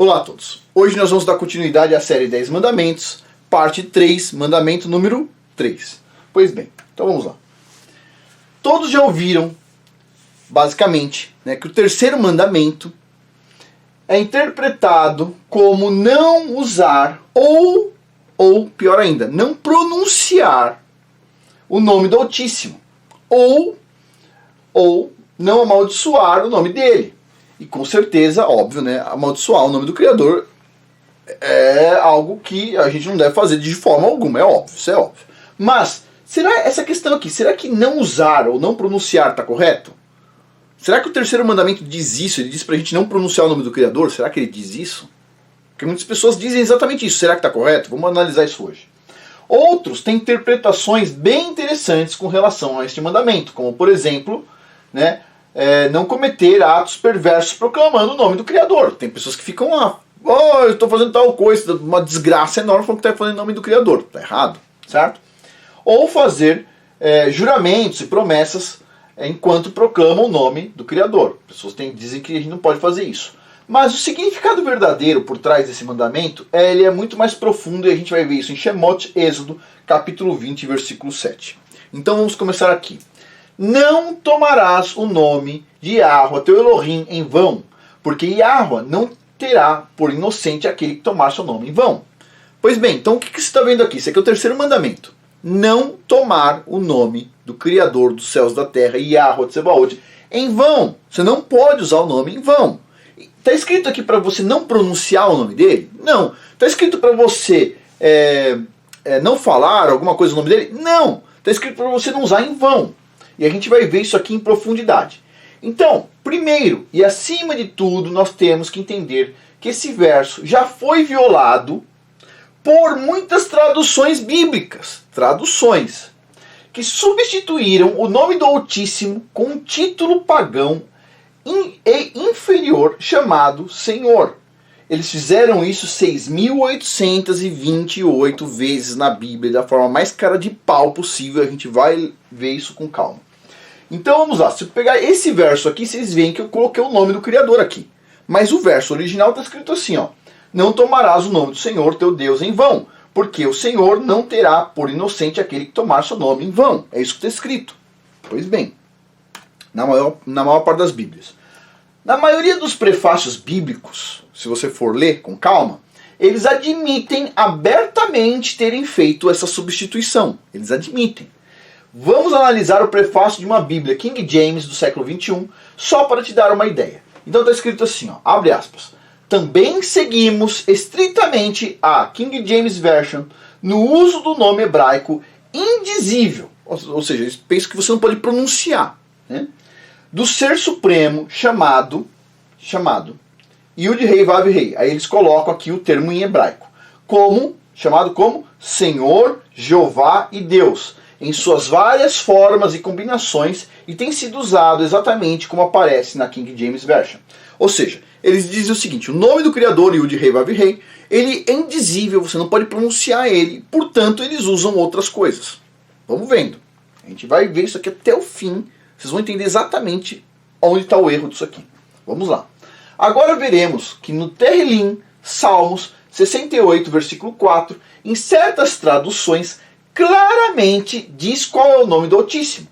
Olá a todos. Hoje nós vamos dar continuidade à série 10 Mandamentos, parte 3, mandamento número 3. Pois bem, então vamos lá. Todos já ouviram, basicamente, que o terceiro mandamento é interpretado como não usar ou pior ainda, não pronunciar o nome do Altíssimo, ou não amaldiçoar o nome dele. E com certeza, óbvio, amaldiçoar o nome do Criador é algo que a gente não deve fazer de forma alguma, é óbvio, isso é óbvio. Mas, será essa questão aqui, será que não usar ou não pronunciar está correto? Será que o terceiro mandamento diz isso? Ele diz pra gente não pronunciar o nome do Criador? Será que ele diz isso? Porque muitas pessoas dizem exatamente isso. Será que está correto? Vamos analisar isso hoje. Outros têm interpretações bem interessantes com relação a este mandamento, como por exemplo, não cometer atos perversos proclamando o nome do Criador. Tem pessoas que ficam lá, eu estou fazendo tal coisa, uma desgraça enorme falando que está falando o nome do Criador. Está errado, certo? Ou fazer juramentos e promessas enquanto proclamam o nome do Criador. Pessoas dizem que a gente não pode fazer isso. Mas o significado verdadeiro por trás desse mandamento ele é muito mais profundo e a gente vai ver isso em Shemot, Êxodo, capítulo 20, versículo 7. Então vamos começar aqui. Não tomarás o nome de Yahweh, teu Elohim, em vão, porque Yahweh não terá por inocente aquele que tomar seu nome em vão. Pois bem, então o que você está vendo aqui? Esse aqui é o terceiro mandamento. Não tomar o nome do Criador dos céus e da terra, Yahweh Tsebaot, em vão. Você não pode usar o nome em vão. Está escrito aqui para você não pronunciar o nome dele? Não. Está escrito para você não falar alguma coisa no nome dele? Não. Está escrito para você não usar em vão. E a gente vai ver isso aqui em profundidade. Então, primeiro e acima de tudo, nós temos que entender que esse verso já foi violado por muitas traduções bíblicas. Traduções que substituíram o nome do Altíssimo com um título pagão e inferior chamado Senhor. Eles fizeram isso 6.828 vezes na Bíblia, da forma mais cara de pau possível. A gente vai ver isso com calma. Então vamos lá, se eu pegar esse verso aqui, vocês veem que eu coloquei o nome do Criador aqui. Mas o verso original está escrito assim, não tomarás o nome do Senhor teu Deus em vão, porque o Senhor não terá por inocente aquele que tomar seu nome em vão. É isso que está escrito. Pois bem, na maior parte das Bíblias. Na maioria dos prefácios bíblicos, se você for ler com calma, eles admitem abertamente terem feito essa substituição. Eles admitem. Vamos analisar o prefácio de uma Bíblia King James do século XXI, só para te dar uma ideia. Então está escrito assim, abre aspas. Também seguimos estritamente a King James Version no uso do nome hebraico indizível, ou seja, eles pensam que você não pode pronunciar, do ser supremo chamado Yud Rei Vav Rei. Aí eles colocam aqui o termo em hebraico, chamado como Senhor, Jeová e Deus, em suas várias formas e combinações, e tem sido usado exatamente como aparece na King James Version. Ou seja, eles dizem o seguinte, o nome do Criador, Yud Rei Vav Rei, ele é indizível, você não pode pronunciar ele, portanto eles usam outras coisas. Vamos vendo. A gente vai ver isso aqui até o fim, vocês vão entender exatamente onde está o erro disso aqui. Vamos lá. Agora veremos que no Tehillim, Salmos 68, versículo 4, em certas traduções, claramente diz qual é o nome do Altíssimo.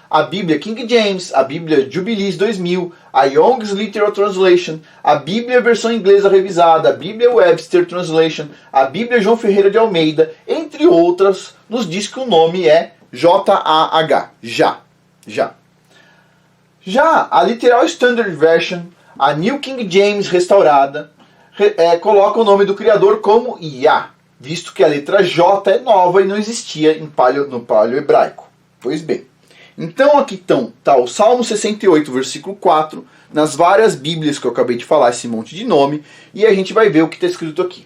A Bíblia King James, a Bíblia Jubilees 2000, a Young's Literal Translation, a Bíblia versão inglesa revisada, a Bíblia Webster Translation, a Bíblia João Ferreira de Almeida, entre outras, nos diz que o nome é J-A-H, Já. Já a Literal Standard Version, a New King James restaurada, coloca o nome do Criador como Yah, visto que a letra J é nova e não existia no paleo hebraico. Pois bem, então aqui está o Salmo 68, versículo 4, nas várias Bíblias que eu acabei de falar, esse monte de nome, e a gente vai ver o que está escrito aqui.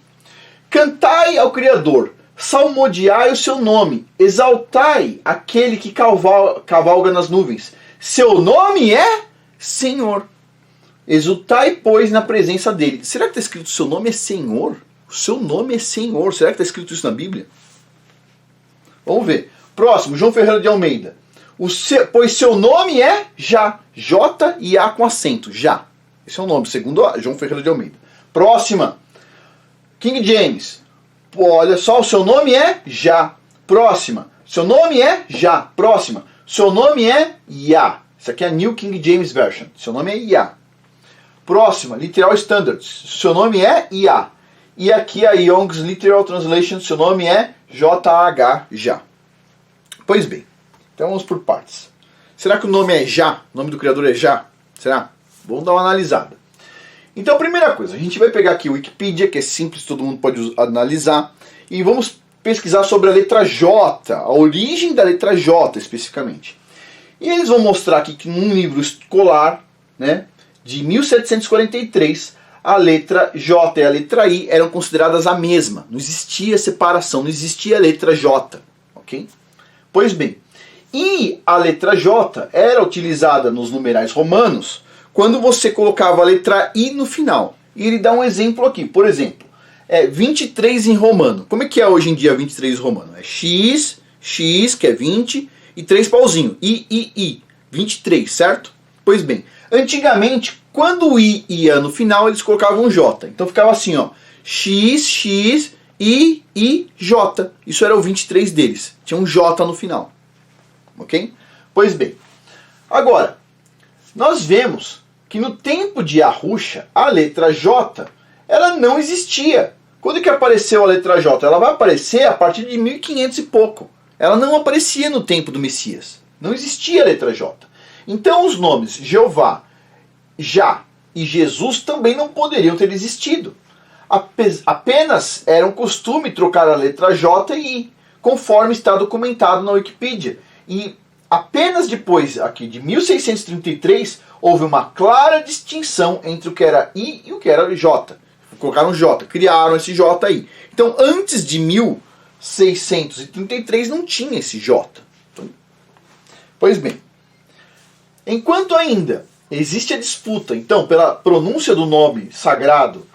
Cantai ao Criador, salmodiai o seu nome, exaltai aquele que cavalga nas nuvens. Seu nome é Senhor. Exultai, pois, na presença dele. Será que está escrito seu nome é Senhor? O seu nome é Senhor. Será que está escrito isso na Bíblia? Vamos ver. Próximo, João Ferreira de Almeida. Pois seu nome é Já. J e A com acento. Já. Esse é o nome, segundo João Ferreira de Almeida. Próxima. King James. Pô, olha só, o seu nome é Já. Próxima. Seu nome é Já. Próxima. Seu nome é Ya. Isso aqui é a New King James Version. Seu nome é Ya. Próxima. Literal Standards. Seu nome é Ya. E aqui a Young's Literal Translation. Seu nome é JH Já. Pois bem. Então vamos por partes. Será que o nome é Já? O nome do criador é Já? Será? Vamos dar uma analisada. Então, primeira coisa, a gente vai pegar aqui o Wikipedia, que é simples, todo mundo pode analisar, e vamos pesquisar sobre a letra J, a origem da letra J especificamente. E eles vão mostrar aqui que num livro escolar, né, de 1743, a letra J e a letra I eram consideradas a mesma. Não existia separação, não existia a letra J. Ok? Pois bem, e a letra J era utilizada nos numerais romanos quando você colocava a letra I no final. E ele dá um exemplo aqui. Por exemplo, 23 em romano. Como é que é hoje em dia 23 em romano? É X, X, que é 20, e 3 pauzinho. I. 23, certo? Pois bem, antigamente, quando o I ia no final, eles colocavam J. Então ficava assim, ó. X, X, I, J. Isso era o 23 deles. Tinha um J no final. Ok? Pois bem, agora, nós vemos que no tempo de Arusha, a letra J, ela não existia. Quando que apareceu a letra J? Ela vai aparecer a partir de 1500 e pouco. Ela não aparecia no tempo do Messias. Não existia a letra J. Então os nomes Jeová, Já e Jesus também não poderiam ter existido. Apenas era um costume trocar a letra J e I, conforme está documentado na Wikipedia. E apenas depois aqui de 1633 houve uma clara distinção entre o que era I e o que era J. Colocaram J, criaram esse J aí. Então antes de 1633 não tinha esse J. Então, pois bem, enquanto ainda existe a disputa então pela pronúncia do nome sagrado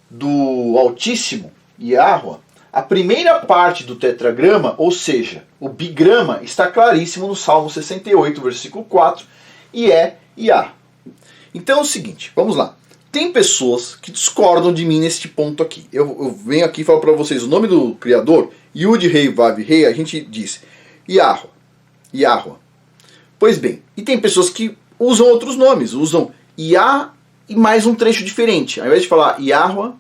do Altíssimo, Yahweh, a primeira parte do tetragrama, ou seja, o bigrama, está claríssimo no Salmo 68, versículo 4, e é Yah. Então é o seguinte, vamos lá. Tem pessoas que discordam de mim neste ponto aqui. Eu venho aqui e falo para vocês o nome do Criador, Yud, Rei, Vav, Rei, a gente diz Yahweh, Yahweh. Pois bem, e tem pessoas que usam outros nomes, usam Yah e mais um trecho diferente. Ao invés de falar Yahweh,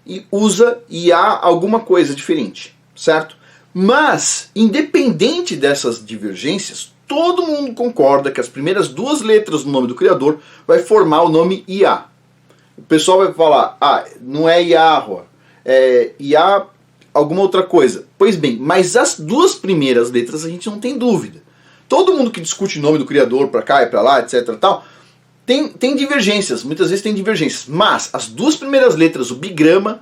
e usa Yah alguma coisa diferente, certo? Mas, independente dessas divergências, todo mundo concorda que as primeiras duas letras do nome do Criador vai formar o nome Yah. O pessoal vai falar, não é Yahweh, é Yah alguma outra coisa. Pois bem, mas as duas primeiras letras a gente não tem dúvida. Todo mundo que discute o nome do Criador para cá e para lá, etc. tal, tem divergências, muitas vezes tem divergências, mas as duas primeiras letras, o bigrama,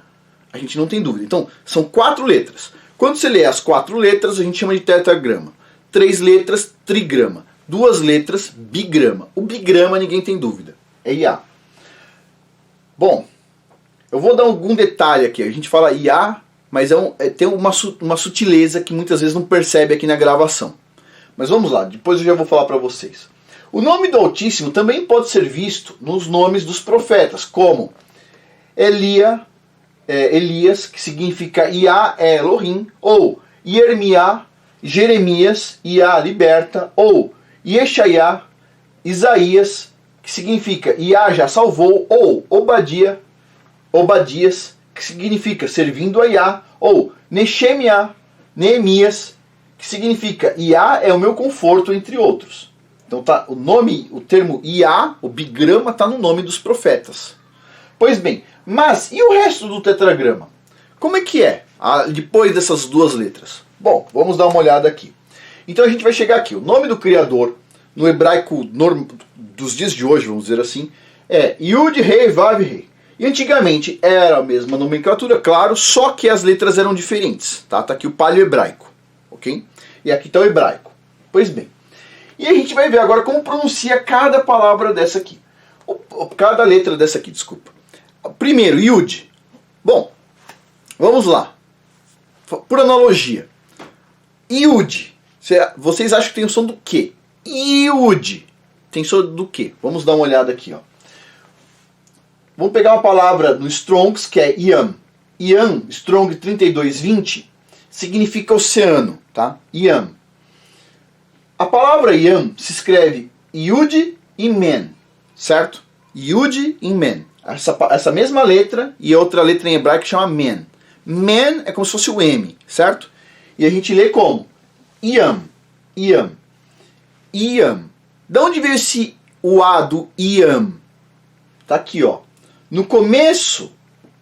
a gente não tem dúvida. Então, são 4 letras. Quando você lê as 4 letras, a gente chama de tetragrama. 3 letras, trigrama. 2 letras, bigrama. O bigrama ninguém tem dúvida, é Yah. Bom, eu vou dar algum detalhe aqui. A gente fala Yah, mas tem uma sutileza que muitas vezes não percebe aqui na gravação. Mas vamos lá, depois eu já vou falar para vocês. O nome do Altíssimo também pode ser visto nos nomes dos profetas, como Elias, que significa Yah é Elohim, ou Yermiá, Jeremias, Yah liberta, ou Yeshaiah, Isaías, que significa Yah já salvou, ou Obadias, que significa servindo a Yah, ou Nehemiah, Neemias, que significa Yah é o meu conforto, entre outros. Então tá, o termo Yah, o bigrama, está no nome dos profetas. Pois bem, mas e o resto do tetragrama? Como é que é depois dessas duas letras? Bom, vamos dar uma olhada aqui. Então a gente vai chegar aqui. O nome do Criador, no hebraico dos dias de hoje, vamos dizer assim, é Yud, Rei, Vav, Rei. E antigamente era a mesma nomenclatura, claro, só que as letras eram diferentes. Tá aqui o paleo-hebraico, ok? E aqui está o hebraico. Pois bem. E a gente vai ver agora como pronuncia cada palavra dessa aqui. Cada letra dessa aqui, desculpa. Primeiro, Yud. Bom, vamos lá. Por analogia. Yud. Vocês acham que tem o som do quê? Yud. Tem som do quê? Vamos dar uma olhada aqui, ó. vamos pegar uma palavra no Strongs que é Yam. Yam, Strong 3220, significa oceano, tá? Yam. A palavra Yam se escreve Yud e Men, certo? Yud e Men. Essa mesma letra e outra letra em hebraico que chama Men. Men é como se fosse o M, certo? E a gente lê como? Yam. Yam. Yam. Da onde veio esse o A do Yam? Tá aqui, ó. No começo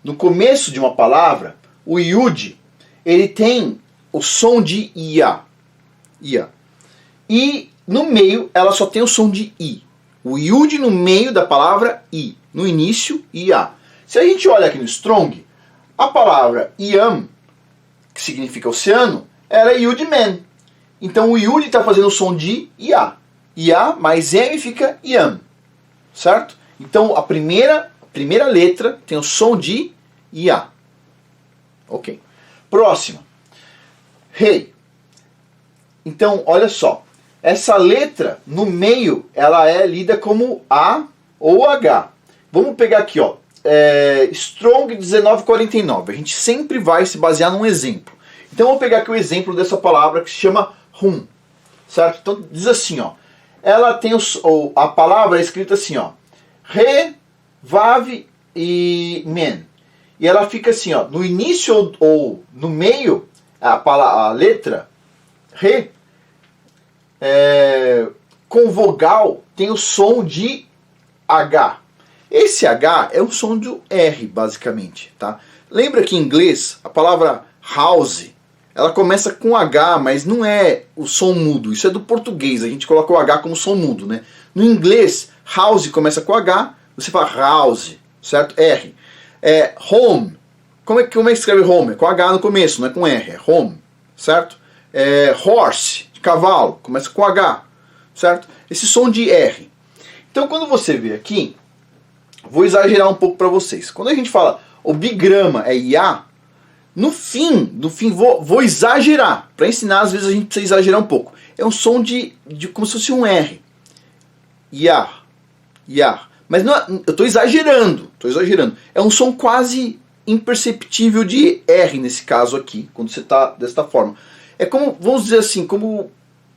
de uma palavra, o Yud, ele tem o som de Ia. Ia. E no meio, ela só tem o som de I. O Yud no meio da palavra I. No início, Ia. Se a gente olha aqui no Strong, a palavra Yam, que significa oceano, ela é Yud Men. Então o Yud está fazendo o som de Ia. Ia mais M fica Yam. Certo? Então a primeira letra tem o som de Ia. Ok. Próxima. Rei. Então, olha só. Essa letra, no meio, ela é lida como A ou H. Vamos pegar aqui, ó. Strong 1949. A gente sempre vai se basear num exemplo. Então, vamos pegar aqui o exemplo dessa palavra que se chama Rum. Certo? Então, diz assim, ó. Ela tem a palavra é escrita assim, ó. Re, Vav e Men. E ela fica assim, ó. No início ou no meio, a letra Re, com vogal, tem o som de H. Esse H é o som do R, basicamente, tá? Lembra que em inglês, a palavra house, ela começa com H, mas não é o som mudo. Isso é do português, a gente coloca o H como som mudo, né? No inglês, house começa com H, você fala house, certo? R. Home. Como é que escreve home? É com H no começo, não é com R, é home, certo? Horse, de cavalo, começa com H, certo? Esse som de R. Então, quando você vê aqui, vou exagerar um pouco para vocês. Quando a gente fala o bigrama é IA, no fim vou exagerar. Para ensinar, às vezes a gente precisa exagerar um pouco. É um som de como se fosse um R. IA. IA. Mas não, eu estou exagerando. É um som quase imperceptível de R nesse caso aqui, quando você está desta forma. É como, vamos dizer assim, como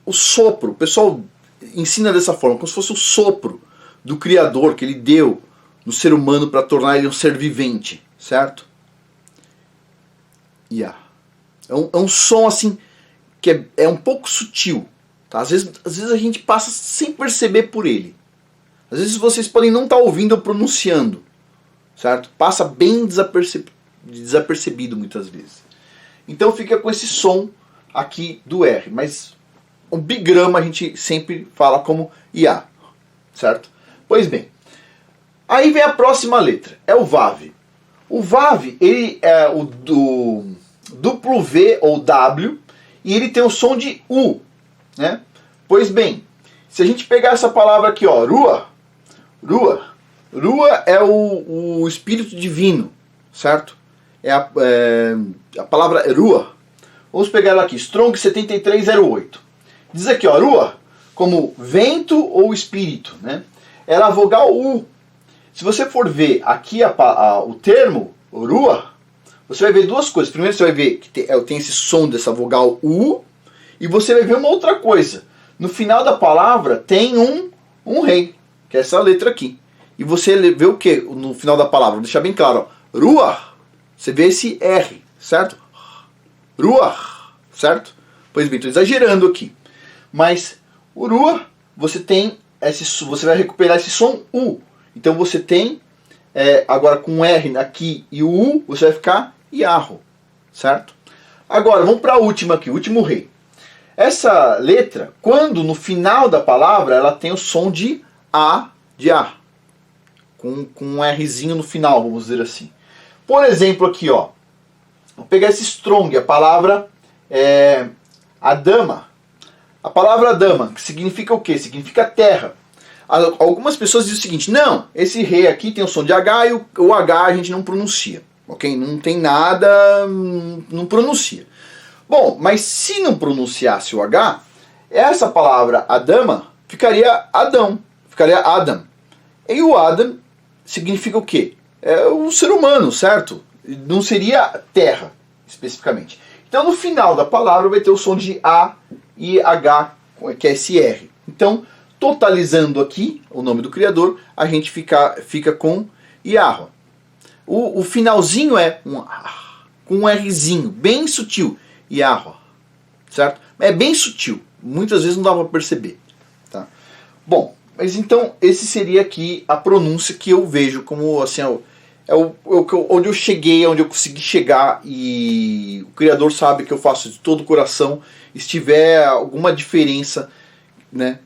o sopro. O pessoal ensina dessa forma, como se fosse o sopro do Criador que ele deu no ser humano para tornar ele um ser vivente, certo? Yeah. É um som assim que é um pouco sutil, tá? Às vezes a gente passa sem perceber por ele. Às vezes vocês podem não estar ouvindo ou pronunciando, certo? Passa bem desapercebido muitas vezes. Então fica com esse som aqui do R, mas o bigrama a gente sempre fala como IA, certo? Pois bem, aí vem a próxima letra, é o Vav. O Vav, ele é o do duplo V ou W, e ele tem o som de U, né? Pois bem, se a gente pegar essa palavra aqui, ó, Rua é o espírito divino, certo? É a palavra Rua. Vamos pegar ela aqui, Strong 7308. Diz aqui, ó, Rua, como vento ou espírito, né? Ela é a vogal U. Se você for ver aqui o termo Rua, você vai ver duas coisas. Primeiro você vai ver que tem esse som dessa vogal U, e você vai ver uma outra coisa. No final da palavra tem um rei, que é essa letra aqui. E você vê o que no final da palavra? Vou deixar bem claro, ó. Rua, você vê esse R, certo? Rua, certo? Pois bem, estou exagerando aqui. Mas o Rua, você vai recuperar esse som U. Então você tem, agora com o R aqui e o U, você vai ficar Iarro, certo? Agora, vamos para a última aqui, o último rei. Essa letra, quando no final da palavra, ela tem o som de A, com um Rzinho no final, vamos dizer assim. Por exemplo aqui, ó, vou pegar esse Strong, a palavra Adama. A palavra Adama, que significa o quê? Significa terra. Algumas pessoas dizem o seguinte, não, esse rei aqui tem o som de H e o H a gente não pronuncia, ok? Não tem nada, não pronuncia. Bom, mas se não pronunciasse o H, essa palavra Adama ficaria Adão, ficaria Adam. E o Adam significa o quê? é o ser humano, certo? Não seria terra, especificamente. Então no final da palavra vai ter o som de A e H, que é esse R. Então, totalizando aqui o nome do Criador, a gente fica com Yahweh. O finalzinho é com um Rzinho, bem sutil. Yahweh, certo? É bem sutil. Muitas vezes não dá para perceber. Tá? Bom, mas então esse seria aqui a pronúncia que eu vejo como assim, onde eu cheguei, onde eu consegui chegar, e o Criador sabe que eu faço de todo o coração. Se tiver alguma diferença, né,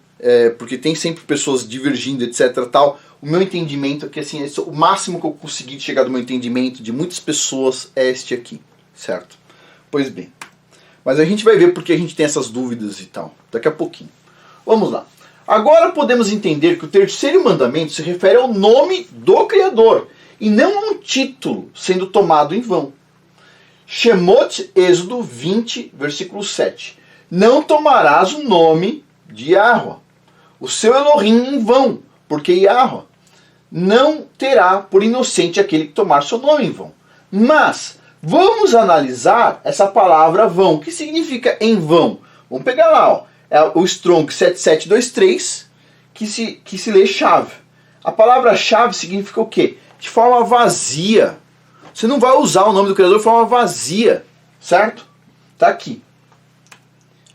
porque tem sempre pessoas divergindo, etc. Tal, o meu entendimento é que assim, o máximo que eu consegui chegar do meu entendimento de muitas pessoas é este aqui, certo? Pois bem, mas a gente vai ver porque a gente tem essas dúvidas e tal, daqui a pouquinho. Vamos lá. Agora podemos entender que o terceiro mandamento se refere ao nome do Criador, e não a um título sendo tomado em vão. Shemot, Êxodo 20, versículo 7. Não tomarás o nome de Yahweh, o seu Elohim, em vão, porque Yahweh não terá por inocente aquele que tomar seu nome em vão. Mas vamos analisar essa palavra vão. O que significa em vão? Vamos pegar lá, ó. É o Strong 7723, que se lê chave. A palavra chave significa o quê? De forma vazia. Você não vai usar o nome do Criador de forma vazia, certo? Tá aqui.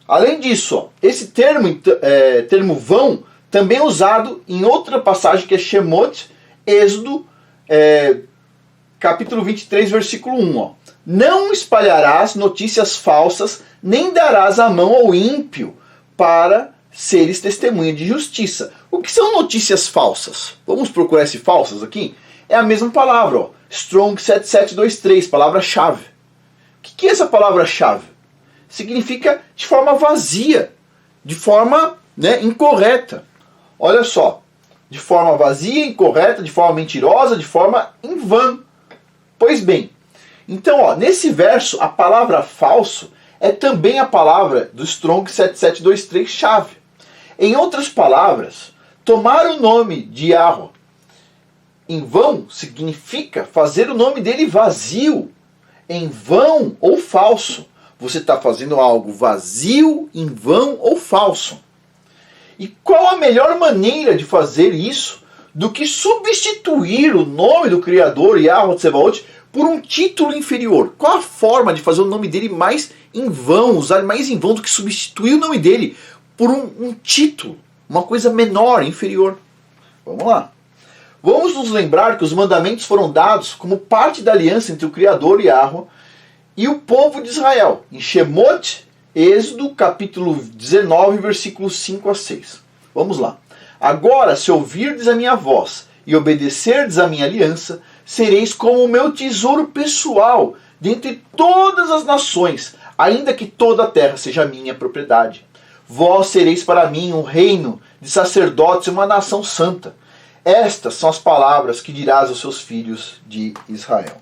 Além disso, ó, esse termo vão também é usado em outra passagem que é Shemot, Êxodo, capítulo 23, versículo 1. Ó. Não espalharás notícias falsas, nem darás a mão ao ímpio para seres testemunha de justiça. O que são notícias falsas? Vamos procurar esse falsas aqui? É a mesma palavra, ó. Strong 7723, palavra-chave. O que é essa palavra-chave? Significa de forma vazia, de forma, né, incorreta. Olha só, de forma vazia, incorreta, de forma mentirosa, de forma em vão. Pois bem, então, ó, nesse verso, a palavra falso é também a palavra do Strong 7723, chave. Em outras palavras, tomar o nome de Yahweh em vão significa fazer o nome dele vazio, em vão ou falso. Você está fazendo algo vazio, em vão ou falso. E qual a melhor maneira de fazer isso do que substituir o nome do Criador, Yahweh Tsebaot, por um título inferior? Qual a forma de fazer o nome dele mais em vão, usar mais em vão do que substituir o nome dele por um título, uma coisa menor, inferior? Vamos lá. Vamos nos lembrar que os mandamentos foram dados como parte da aliança entre o Criador, Yahweh, e o povo de Israel, em Shemot, Êxodo, capítulo 19, versículos 5 a 6. Vamos lá. Agora, se ouvirdes a minha voz e obedecerdes a minha aliança, sereis como o meu tesouro pessoal dentre todas as nações, ainda que toda a terra seja minha propriedade. Vós sereis para mim um reino de sacerdotes e uma nação santa. Estas são as palavras que dirás aos seus filhos de Israel.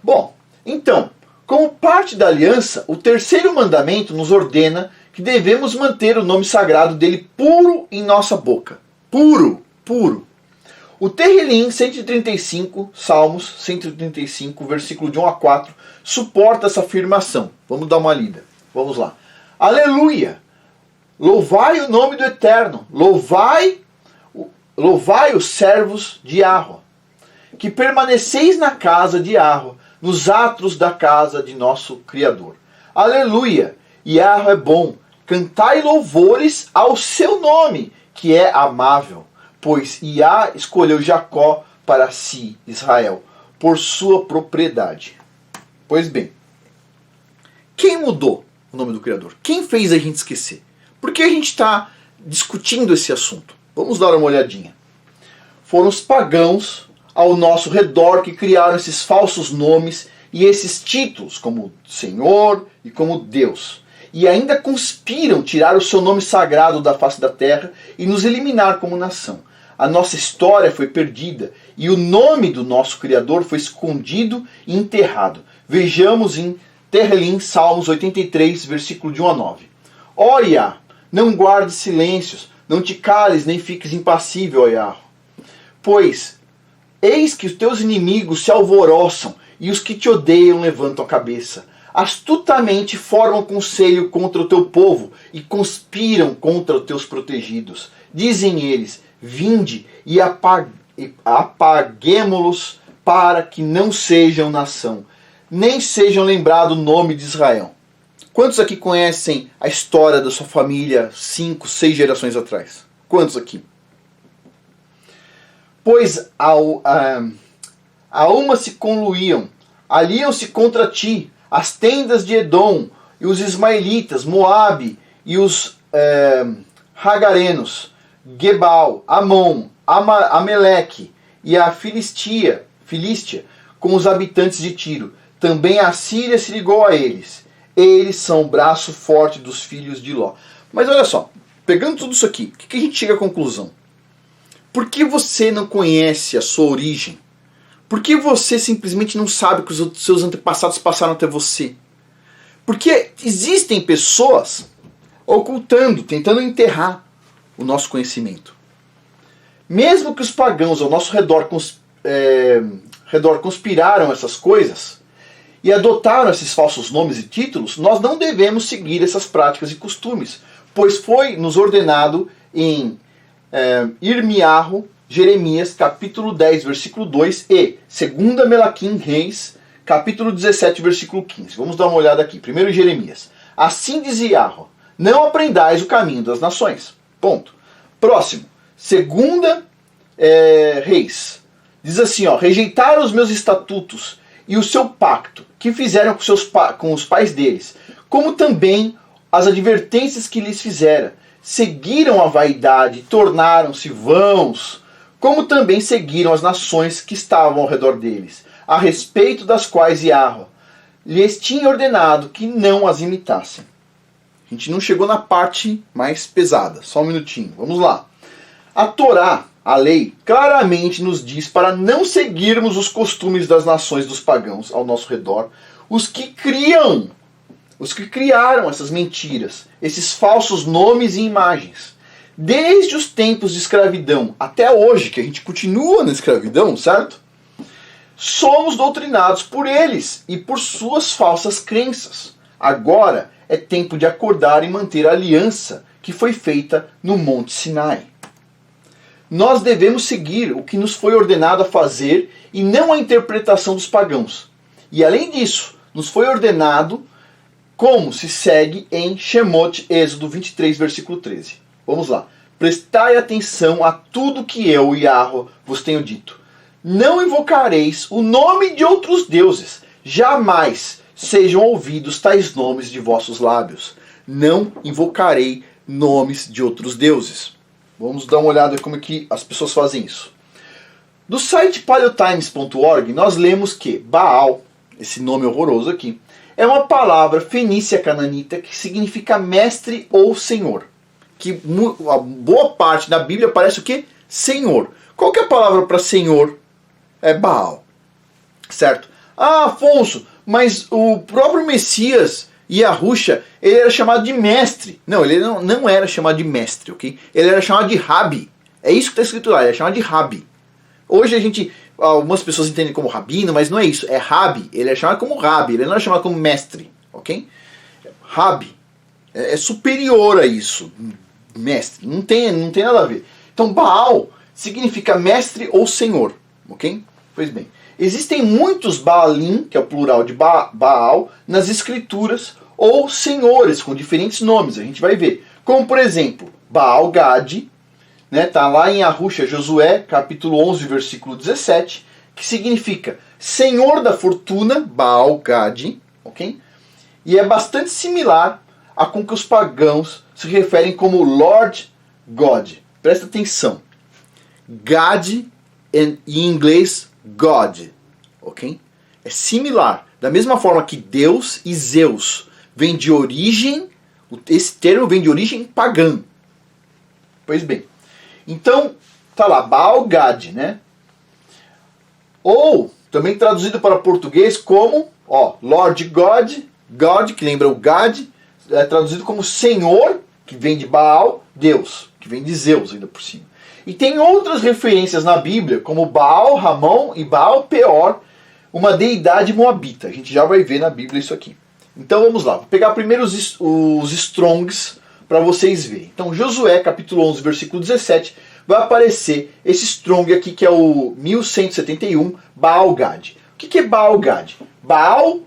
Bom, então, como parte da aliança, o terceiro mandamento nos ordena que devemos manter o nome sagrado dele puro em nossa boca. Puro, puro. O Terrilim 135, Salmos 135, versículo de 1 a 4, suporta essa afirmação. Vamos dar uma lida. Vamos lá. Aleluia! Louvai o nome do Eterno. Louvai os servos de Yahweh, que permaneceis na casa de Yahweh, nos atos da casa de nosso Criador. Aleluia! Yahweh é bom. Cantai louvores ao seu nome, que é amável. Pois Yah escolheu Jacó para si, Israel, por sua propriedade. Pois bem, quem mudou o nome do Criador? Quem fez a gente esquecer? Por que a gente está discutindo esse assunto? Vamos dar uma olhadinha. Foram os pagãos ao nosso redor que criaram esses falsos nomes e esses títulos, como Senhor e como Deus. E ainda conspiram tirar o seu nome sagrado da face da terra e nos eliminar como nação. A nossa história foi perdida e o nome do nosso Criador foi escondido e enterrado. Vejamos em Terrilim, Salmos 83, versículo de 1 a 9. Ó Yah, não guardes silêncios, não te cales nem fiques impassível, ó Yah. Pois Eis que os teus inimigos se alvoroçam e os que te odeiam levantam a cabeça. Astutamente formam conselho contra o teu povo e conspiram contra os teus protegidos. Dizem eles, vinde e apaguemo-los para que não sejam nação, nem sejam lembrado o nome de Israel. Quantos aqui conhecem a história da sua família 5, 6 gerações atrás? Quantos aqui? Pois a uma se conluíam, aliam-se contra ti, as tendas de Edom, e os ismaelitas, Moabe, e os Hagarenos, Gebal, Amon, Ameleque, e a Filistia, com os habitantes de Tiro. Também a Síria se ligou a eles. Eles são o braço forte dos filhos de Ló. Mas olha só, pegando tudo isso aqui, o que a gente chega à conclusão? Por que você não conhece a sua origem? Por que você simplesmente não sabe que os seus antepassados passaram até você? Porque existem pessoas ocultando, tentando enterrar o nosso conhecimento. Mesmo que os pagãos ao nosso redor conspiraram essas coisas e adotaram esses falsos nomes e títulos, nós não devemos seguir essas práticas e costumes, pois foi nos ordenado em Irmiarro, Jeremias, capítulo 10, versículo 2 e 2 Melaquim Reis, capítulo 17, versículo 15. Vamos dar uma olhada aqui. Primeiro Jeremias. Assim diz Iarro, não aprendais o caminho das nações. Ponto. Próximo. 2 Reis. Diz assim, ó, rejeitaram os meus estatutos e o seu pacto, que fizeram com os pais deles, como também as advertências que lhes fizera. Seguiram a vaidade, tornaram-se vãos, como também seguiram as nações que estavam ao redor deles, a respeito das quais Iarro lhes tinha ordenado que não as imitassem. A gente não chegou na parte mais pesada, só um minutinho, vamos lá. A Torá, a lei, claramente nos diz para não seguirmos os costumes das nações dos pagãos ao nosso redor, os que criaram essas mentiras, esses falsos nomes e imagens. Desde os tempos de escravidão até hoje, que a gente continua na escravidão, certo? Somos doutrinados por eles e por suas falsas crenças. Agora é tempo de acordar e manter a aliança que foi feita no Monte Sinai. Nós devemos seguir o que nos foi ordenado a fazer e não a interpretação dos pagãos. E além disso, nos foi ordenado como se segue em Shemot, Êxodo 23, versículo 13. Vamos lá. Prestai atenção a tudo que eu, Iarro, vos tenho dito. Não invocareis o nome de outros deuses. Jamais sejam ouvidos tais nomes de vossos lábios. Não invocarei nomes de outros deuses. Vamos dar uma olhada como é que as pessoas fazem isso. Do site paleotimes.org nós lemos que Baal, esse nome horroroso aqui, é uma palavra fenícia cananita que significa mestre ou senhor. Que a boa parte da Bíblia parece o quê? Senhor. Qual que é a palavra para senhor? É Baal. Certo? Ah, Afonso, mas o próprio Messias Yahushua, ele era chamado de mestre. Não, ele não era chamado de mestre, ok? Ele era chamado de Rabi. É isso que está escrito lá, ele é chamado de Rabi. Hoje algumas pessoas entendem como rabino, mas não é isso. É Rabi, ele é chamado como Rabi, ele não é chamado como mestre, ok? Rabi é superior a isso, mestre, não tem nada a ver. Então Baal significa mestre ou senhor, ok? Pois bem, existem muitos Baalim, que é o plural de Baal, nas escrituras, ou senhores com diferentes nomes, a gente vai ver. Como por exemplo, Baal Gad, tá lá em Yahushua, Josué, capítulo 11, versículo 17, que significa Senhor da Fortuna, Baal Gad, ok? E é bastante similar a com que os pagãos se referem como Lord God. Presta atenção. Gad em inglês God, ok? É similar. Da mesma forma que Deus e Zeus vem de origem, esse termo vem de origem pagã. Pois bem. Então, tá lá, Baal Gad, né? Ou, também traduzido para português como, Lord God, God, que lembra o Gad, é traduzido como Senhor, que vem de Baal, Deus, que vem de Zeus ainda por cima. E tem outras referências na Bíblia, como Baal Ramon e Baal Peor, uma deidade moabita. A gente já vai ver na Bíblia isso aqui. Então vamos lá, vou pegar primeiro os Strongs para vocês verem. Então Josué, capítulo 11, versículo 17, vai aparecer esse Strong aqui, que é o 1171, Baal Gad. O que é Baal Gad? Baal,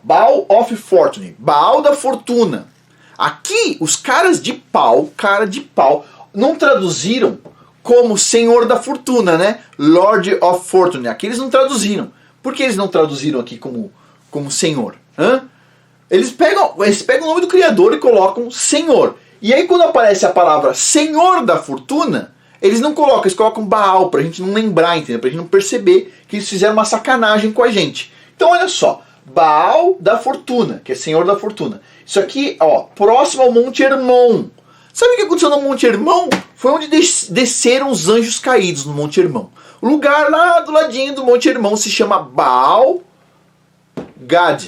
Baal of Fortune, Baal da fortuna. Aqui, os caras de pau, não traduziram como Senhor da Fortuna, né? Lord of Fortune. Aqui eles não traduziram. Por que eles não traduziram aqui como Senhor? Eles pegam o nome do Criador e colocam Senhor. E aí quando aparece a palavra Senhor da Fortuna, eles não colocam, eles colocam Baal, pra gente não lembrar, entendeu? Pra gente não perceber que eles fizeram uma sacanagem com a gente. Então olha só, Baal da Fortuna, que é Senhor da Fortuna. Isso aqui, próximo ao Monte Hermon. Sabe o que aconteceu no Monte Hermon? Foi onde desceram os anjos caídos no Monte Hermon. O lugar lá do ladinho do Monte Hermon se chama Baal Gad.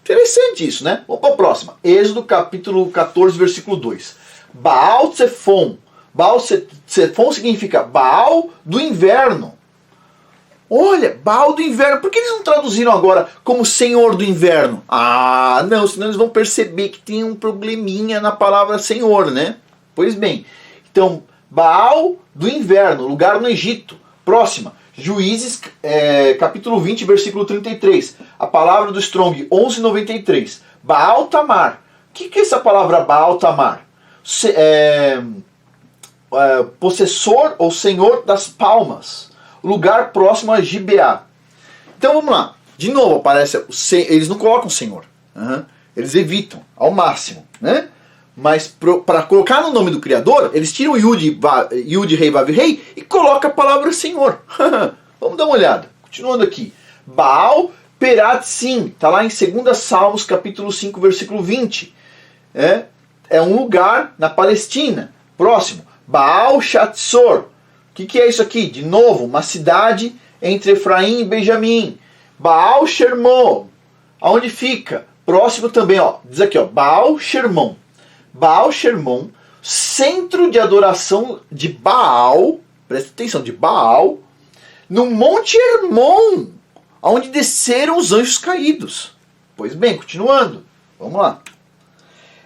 Interessante isso, né? Vamos para a próxima. Êxodo capítulo 14, versículo 2. Baal Tsefon. Baal Tsefon significa Baal do inverno. Olha, Baal do inverno. Por que eles não traduziram agora como Senhor do inverno? Ah, não, senão eles vão perceber que tem um probleminha na palavra Senhor, né? Pois bem, então, Baal do inverno, lugar no Egito. Próxima, Juízes, capítulo 20, versículo 33. A palavra do Strong, 1193. Baal Tamar. O que é essa palavra Baal Tamar? Possessor ou senhor das palmas. Lugar próximo a Gibeá. Então vamos lá. De novo aparece, eles não colocam Senhor. Eles evitam ao máximo, né? Mas para colocar no nome do Criador, eles tiram Yud, Rei, Vav, Rei e colocam a palavra Senhor. Vamos dar uma olhada. Continuando aqui. Baal Perat Sim. Está lá em 2 Salmos, capítulo 5, versículo 20. É um lugar na Palestina. Próximo. Baal Shatzor. O que é isso aqui? De novo, uma cidade entre Efraim e Benjamim. Baal Shermon. Aonde fica? Próximo também, diz aqui, Baal Shermon. Baal Shermon, centro de adoração de Baal, presta atenção, de Baal, no Monte Hermon, onde desceram os anjos caídos. Pois bem, continuando, vamos lá.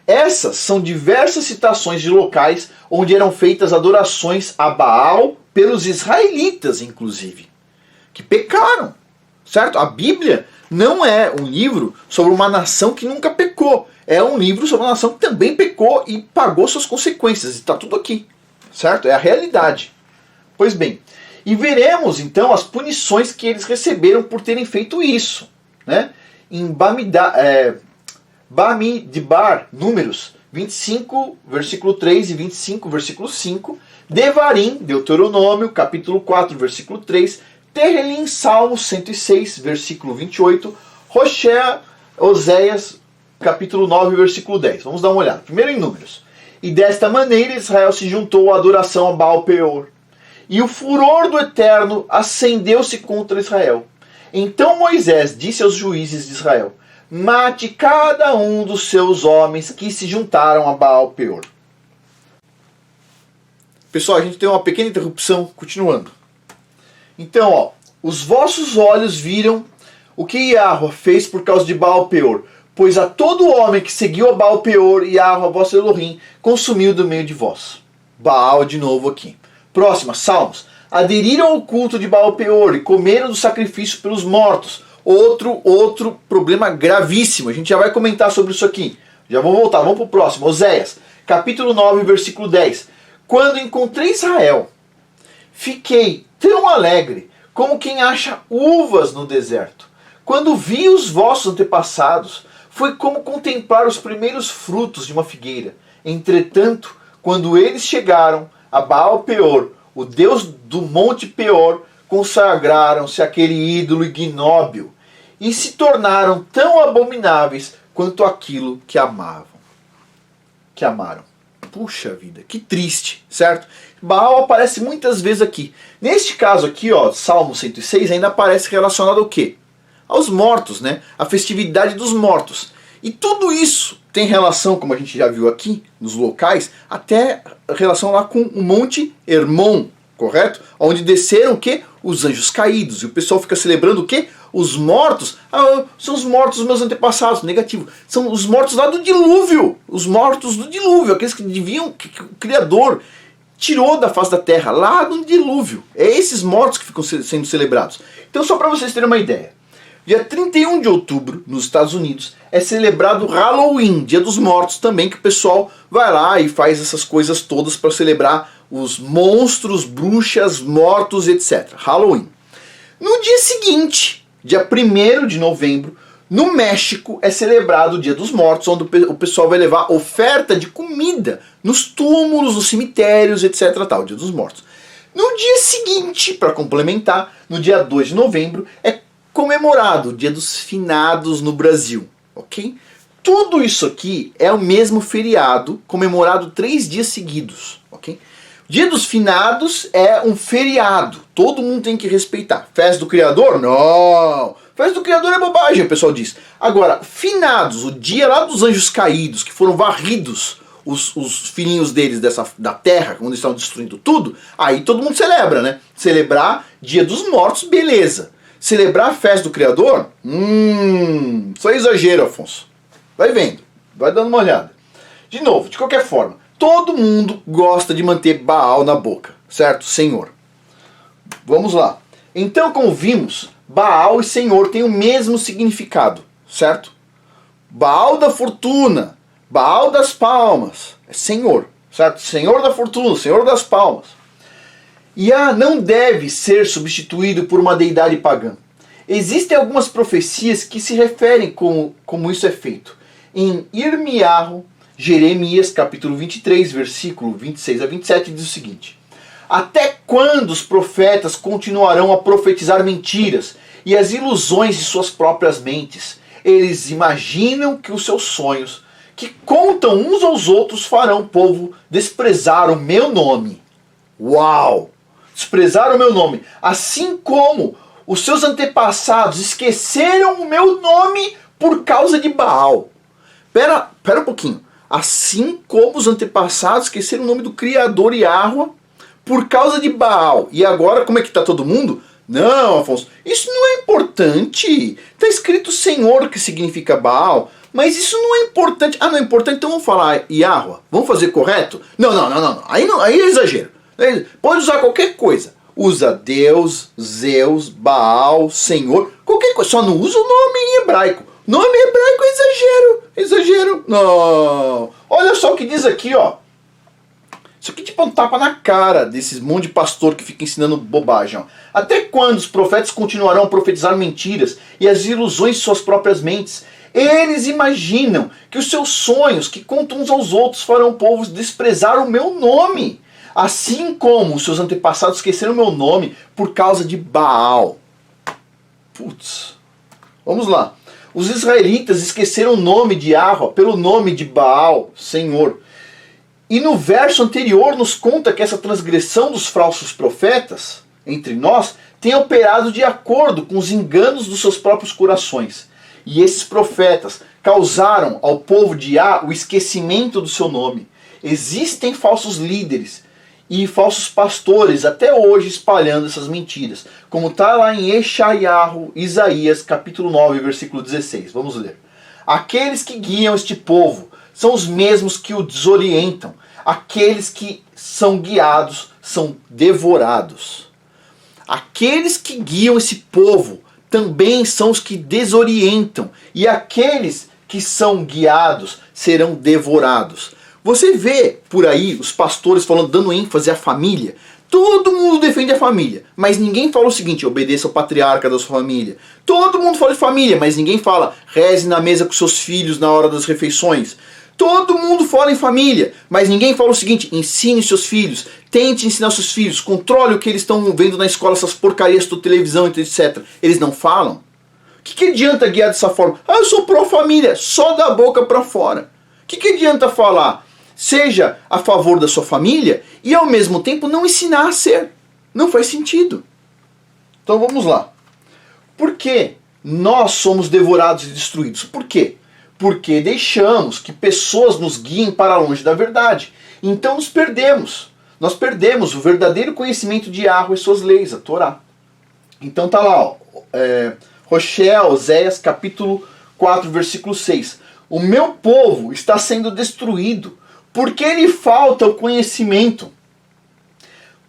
Essas são diversas citações de locais onde eram feitas adorações a Baal pelos israelitas, inclusive, que pecaram, certo? A Bíblia não é um livro sobre uma nação que nunca pecou. É um livro sobre uma nação que também pecou e pagou suas consequências. E está tudo aqui, certo? É a realidade. Pois bem, e veremos então as punições que eles receberam por terem feito isso, né? Em Bamidbar, Números 25, versículo 3 e 25, versículo 5. Devarim, Deuteronômio, capítulo 4, versículo 3. Terrelim, Salmo 106, versículo 28. Roshea, Oséias, capítulo 9, versículo 10. Vamos dar uma olhada. Primeiro em Números. E desta maneira Israel se juntou à adoração a Baal Peor. E o furor do Eterno acendeu-se contra Israel. Então Moisés disse aos juízes de Israel: mate cada um dos seus homens que se juntaram a Baal Peor. Pessoal, a gente tem uma pequena interrupção, continuando. Então, os vossos olhos viram o que Yahweh fez por causa de Baal Peor, pois a todo homem que seguiu a Baal Peor, Yahweh, vosso Elohim, consumiu do meio de vós. Baal de novo aqui. Próxima, Salmos. Aderiram ao culto de Baal Peor e comeram do sacrifício pelos mortos. Outro problema gravíssimo. A gente já vai comentar sobre isso aqui. Já vou voltar, vamos para o próximo. Oséias, capítulo 9, versículo 10. Quando encontrei Israel, fiquei tão alegre como quem acha uvas no deserto. Quando vi os vossos antepassados, foi como contemplar os primeiros frutos de uma figueira. Entretanto, quando eles chegaram a Baal Peor, o deus do monte Peor, consagraram-se àquele ídolo ignóbil e se tornaram tão abomináveis quanto aquilo que amavam. Que amaram. Puxa vida, que triste, certo? Baal aparece muitas vezes aqui. Neste caso aqui, Salmo 106, ainda aparece relacionado ao quê? Aos mortos, né? A festividade dos mortos. E tudo isso tem relação, como a gente já viu aqui, nos locais, até relação lá com o Monte Hermon, correto? Onde desceram o quê? Os anjos caídos. E o pessoal fica celebrando o quê? Os mortos. Ah, são os mortos dos meus antepassados. Negativo. São os mortos lá do dilúvio. Os mortos do dilúvio. Aqueles que deviam, que o Criador tirou da face da terra, lá no dilúvio. É esses mortos que ficam sendo celebrados. Então, só para vocês terem uma ideia. Dia 31 de outubro, nos Estados Unidos, é celebrado Halloween, Dia dos Mortos também, que o pessoal vai lá e faz essas coisas todas para celebrar os monstros, bruxas, mortos, etc. Halloween. No dia seguinte, dia 1º de novembro, no México é celebrado o Dia dos Mortos, onde o pessoal vai levar oferta de comida nos túmulos, nos cemitérios, etc. Tal, Dia dos Mortos. No dia seguinte, para complementar, no dia 2 de novembro, é comemorado o Dia dos Finados no Brasil, ok? Tudo isso aqui é o mesmo feriado, comemorado 3 dias seguidos, ok? Dia dos Finados é um feriado, todo mundo tem que respeitar. Festa do Criador? Não! Festa do Criador é bobagem, o pessoal diz. Agora, Finados, o dia lá dos anjos caídos, que foram varridos, os filhinhos deles da terra, quando estão destruindo tudo, aí todo mundo celebra, né? Celebrar Dia dos Mortos, beleza. Celebrar a festa do Criador? Isso é exagero, Afonso. Vai vendo, vai dando uma olhada. De novo, de qualquer forma, todo mundo gosta de manter Baal na boca, certo? Senhor. Vamos lá. Então, como vimos, Baal e Senhor têm o mesmo significado, certo? Baal da fortuna, Baal das palmas, é Senhor, certo? Senhor da fortuna, Senhor das palmas. Yah não deve ser substituído por uma deidade pagã. Existem algumas profecias que se referem como isso é feito. Em Irmiarro, Jeremias, capítulo 23, versículo 26 a 27, diz o seguinte: até quando os profetas continuarão a profetizar mentiras e as ilusões de suas próprias mentes? Eles imaginam que os seus sonhos, que contam uns aos outros, farão o povo desprezar o meu nome. Uau! Desprezar o meu nome, assim como os seus antepassados esqueceram o meu nome por causa de Baal. Pera um pouquinho. Assim como os antepassados esqueceram o nome do Criador Yahweh por causa de Baal. E agora, como é que está todo mundo? Não, Afonso, isso não é importante. Está escrito Senhor, que significa Baal, mas isso não é importante. Ah, não é importante? Então vamos falar Yahweh. Vamos fazer correto? Não. Aí é exagero. Pode usar qualquer coisa. Usa Deus, Zeus, Baal, Senhor, qualquer coisa. Só não usa o nome em hebraico. Nome em hebraico é exagero. Exagero. Não. Olha só o que diz aqui, ó. Isso aqui tipo um tapa na cara desses monte de pastor que fica ensinando bobagem. Ó. Até quando os profetas continuarão a profetizar mentiras e as ilusões de suas próprias mentes? Eles imaginam que os seus sonhos, que contam uns aos outros, farão o povo desprezar o meu nome. Assim como os seus antepassados esqueceram o meu nome por causa de Baal. Putz. Vamos lá. Os israelitas esqueceram o nome de Yahweh pelo nome de Baal, Senhor. E no verso anterior nos conta que essa transgressão dos falsos profetas, entre nós, tem operado de acordo com os enganos dos seus próprios corações. E esses profetas causaram ao povo de Yah o esquecimento do seu nome. Existem falsos líderes e falsos pastores até hoje espalhando essas mentiras, como está lá em Eshaiahu, Isaías, capítulo 9, versículo 16. Vamos ler. Aqueles que guiam este povo são os mesmos que o desorientam. Aqueles que são guiados são devorados. Aqueles que guiam esse povo também são os que desorientam. E aqueles que são guiados serão devorados. Você vê por aí os pastores falando, dando ênfase à família. Todo mundo defende a família, mas ninguém fala o seguinte: obedeça ao patriarca da sua família. Todo mundo fala de família, mas ninguém fala reze na mesa com seus filhos na hora das refeições. Todo mundo fala em família, mas ninguém fala o seguinte: ensine seus filhos, tente ensinar seus filhos, controle o que eles estão vendo na escola, essas porcarias da televisão, etc. Eles não falam? O que adianta guiar dessa forma? Ah, eu sou pró-família, só da boca para fora. O que adianta falar? Seja a favor da sua família e ao mesmo tempo não ensinar a ser. Não faz sentido. Então vamos lá. Por que nós somos devorados e destruídos? Por quê? porque deixamos que pessoas nos guiem para longe da verdade. Então nos perdemos. Nós perdemos o verdadeiro conhecimento de Yahweh e suas leis, a Torá. Então tá lá, ó, Rochel, Oséias, capítulo 4, versículo 6. O meu povo está sendo destruído, porque lhe falta o conhecimento.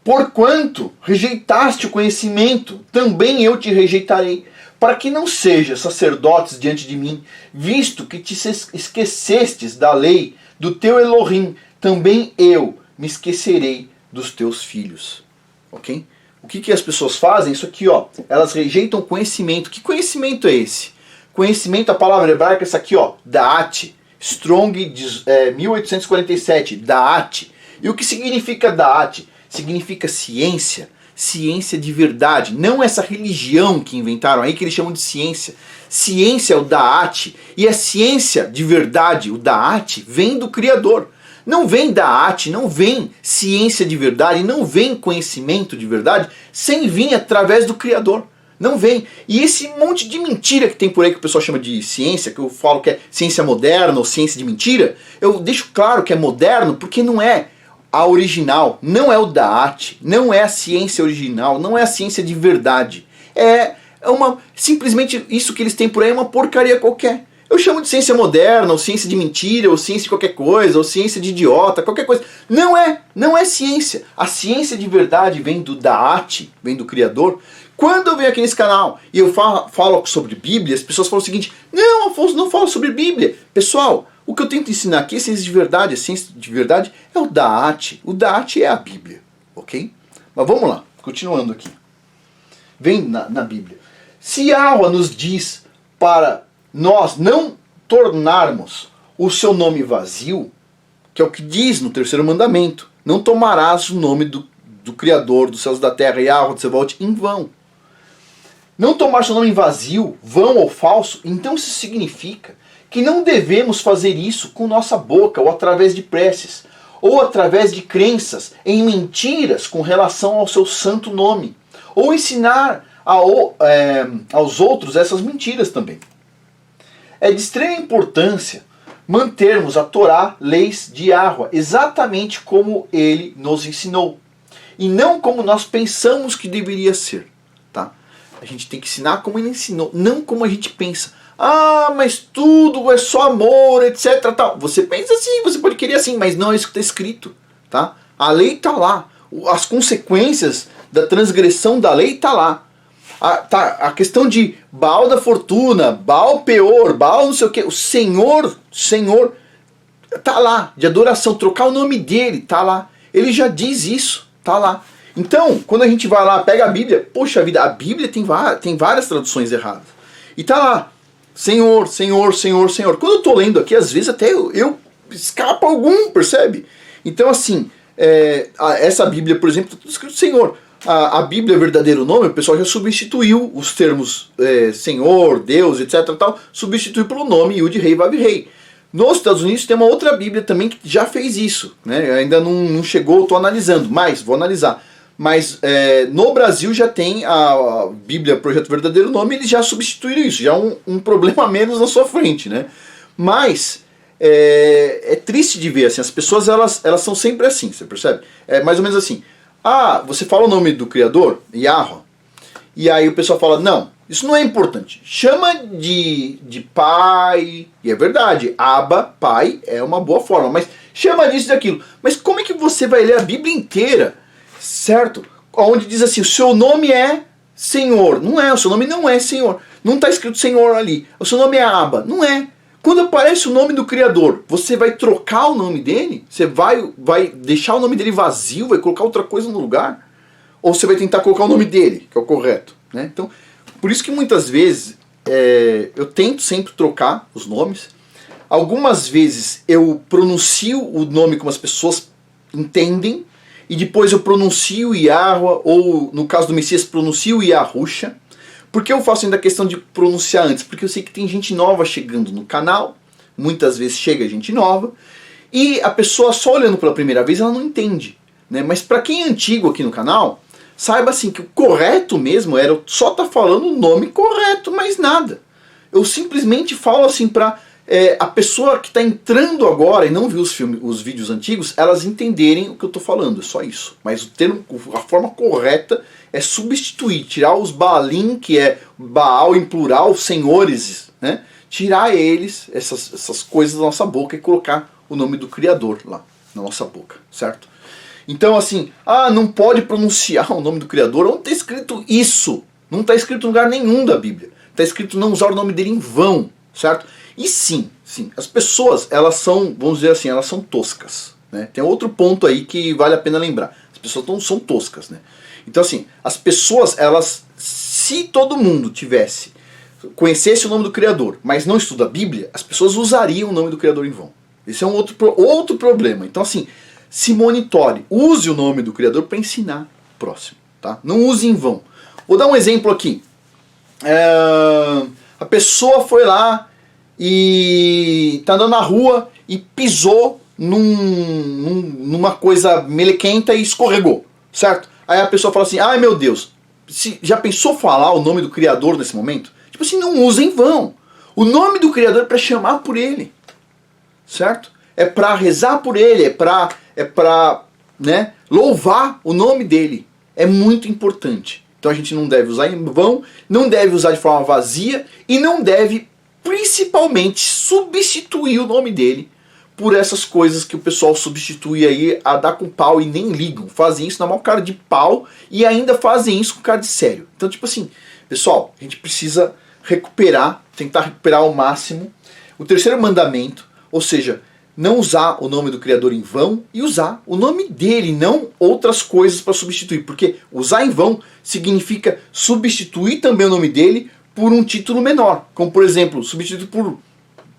Porquanto rejeitaste o conhecimento, também eu te rejeitarei, para que não sejas sacerdotes diante de mim, visto que te esquecestes da lei do teu Elohim, também eu me esquecerei dos teus filhos. Ok? O que as pessoas fazem? Isso aqui, ó. Elas rejeitam conhecimento. Que conhecimento é esse? Conhecimento, a palavra hebraica é essa aqui, ó. Da'at. Strong, 1847. Da'at. E o que significa Da'at? Significa ciência. Ciência de verdade. Não essa religião que inventaram aí, que eles chamam de ciência. Ciência é o Da'at. E a ciência de verdade, o Da'at, vem do Criador. Não vem Da'at, não vem ciência de verdade, não vem conhecimento de verdade, sem vir através do Criador. Não vem. E esse monte de mentira que tem por aí, que o pessoal chama de ciência, que eu falo que é ciência moderna ou ciência de mentira, eu deixo claro que é moderno porque não é a original, não é o Da'at, não é a ciência original, não é a ciência de verdade. Simplesmente isso que eles têm por aí é uma porcaria qualquer. Eu chamo de ciência moderna, ou ciência de mentira, ou ciência de qualquer coisa, ou ciência de idiota, qualquer coisa. Não é ciência. A ciência de verdade vem do Da'at, vem do Criador. Quando eu venho aqui nesse canal e eu falo sobre Bíblia, as pessoas falam o seguinte: não, Afonso, não fala sobre Bíblia. Pessoal, o que eu tento ensinar aqui é ciência de verdade. A ciência de verdade é o Da'at. O Da'at é a Bíblia, ok? Mas vamos lá, continuando aqui. Vem na Bíblia. Se Yahweh nos diz para nós não tornarmos o seu nome vazio, que é o que diz no terceiro mandamento, não tomarás o nome do Criador dos céus e da terra, Yahweh Tsevaot, em vão. Não tomar seu nome vazio, vão ou falso, então isso significa que não devemos fazer isso com nossa boca, ou através de preces, ou através de crenças em mentiras com relação ao seu santo nome, ou ensinar aos outros essas mentiras também. É de extrema importância mantermos a Torá, leis de Yahweh, exatamente como ele nos ensinou. E não como nós pensamos que deveria ser. Tá? A gente tem que ensinar como ele ensinou, não como a gente pensa. Ah, mas tudo é só amor, etc. Tal. Você pensa assim, você pode querer assim, mas não é isso que está escrito. Tá? A lei está lá. As consequências da transgressão da lei está lá. A questão de Baal da fortuna, Baal Peor, Baal não sei o que, o Senhor tá lá, de adoração, trocar o nome dele, tá lá. Ele já diz isso, tá lá. Então, quando a gente vai lá, pega a Bíblia, poxa vida, a Bíblia tem várias traduções erradas. E tá lá, Senhor, Senhor, Senhor, Senhor. Quando eu tô lendo aqui, às vezes até eu escapa algum, percebe? Então assim, essa Bíblia, por exemplo, tá tudo escrito Senhor. A Bíblia, verdadeiro nome, o pessoal já substituiu os termos Senhor, Deus, etc. Tal, substituiu pelo nome Yud Rei Vav Rei. Nos Estados Unidos tem uma outra Bíblia também que já fez isso. Né? Ainda não chegou, estou analisando, mas vou analisar. Mas no Brasil já tem a Bíblia Projeto Verdadeiro Nome, eles já substituíram isso, já é um problema a menos na sua frente. Né? Mas é triste de ver, assim, as pessoas elas são sempre assim, você percebe? É mais ou menos assim. Ah, você fala o nome do Criador, Yahweh, e aí o pessoal fala, não, isso não é importante. Chama de pai, e é verdade, Abba, pai, é uma boa forma, mas chama disso e daquilo. Mas como é que você vai ler a Bíblia inteira, certo? Onde diz assim, o seu nome é Senhor. Não é, o seu nome não é Senhor. Não está escrito Senhor ali. O seu nome é Abba. Não é. Quando aparece o nome do Criador, você vai trocar o nome dele? Você vai deixar o nome dele vazio? Vai colocar outra coisa no lugar? Ou você vai tentar colocar o nome dele, que é o correto? Né? Então, por isso que muitas vezes eu tento sempre trocar os nomes. Algumas vezes eu pronuncio o nome como as pessoas entendem, e depois eu pronuncio Yahweh, ou no caso do Messias, pronuncio Yahusha. Por que eu faço ainda a questão de pronunciar antes? Porque eu sei que tem gente nova chegando no canal, muitas vezes chega gente nova, e a pessoa só olhando pela primeira vez ela não entende. Né? Mas para quem é antigo aqui no canal, saiba assim que o correto mesmo era eu só estar falando o nome correto, mais nada. Eu simplesmente falo assim para a pessoa que está entrando agora e não viu os vídeos antigos, elas entenderem o que eu estou falando, é só isso. Mas a forma correta é substituir, tirar os Baalim, que é Baal em plural, senhores, né? Tirar eles, essas coisas da nossa boca e colocar o nome do Criador lá na nossa boca, certo? Então assim, não pode pronunciar o nome do Criador, onde está escrito isso? Não está escrito em lugar nenhum da Bíblia. Está escrito não usar o nome dele em vão, certo? E sim, as pessoas, elas são, vamos dizer assim, elas são toscas, né? Tem outro ponto aí que vale a pena lembrar. As pessoas não são toscas, né? Então assim, as pessoas, elas, se todo mundo conhecesse o nome do Criador, mas não estuda a Bíblia, as pessoas usariam o nome do Criador em vão. Esse é um outro problema. Então assim, se monitore, use o nome do Criador para ensinar o próximo, tá? Não use em vão. Vou dar um exemplo aqui. A pessoa foi lá e tá andando na rua e pisou numa coisa melequenta e escorregou, certo? Aí a pessoa fala assim, ai meu Deus, já pensou falar o nome do Criador nesse momento? Tipo assim, não usa em vão. O nome do Criador é para chamar por ele, certo? É para rezar por ele, é pra né, louvar o nome dele. É muito importante. Então a gente não deve usar em vão, não deve usar de forma vazia e não deve, principalmente, substituir o nome dele por essas coisas que o pessoal substitui aí a dar com pau e nem ligam. Fazem isso na maior cara de pau e ainda fazem isso com cara de sério. Então, tipo assim, pessoal, a gente precisa tentar recuperar ao máximo o terceiro mandamento, ou seja, não usar o nome do Criador em vão e usar o nome dele, não outras coisas para substituir. Porque usar em vão significa substituir também o nome dele por um título menor. Como, por exemplo, substituir por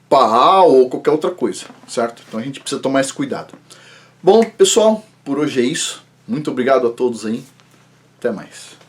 Baal ou qualquer outra coisa, certo? Então a gente precisa tomar esse cuidado. Bom, pessoal, por hoje é isso. Muito obrigado a todos aí. Até mais.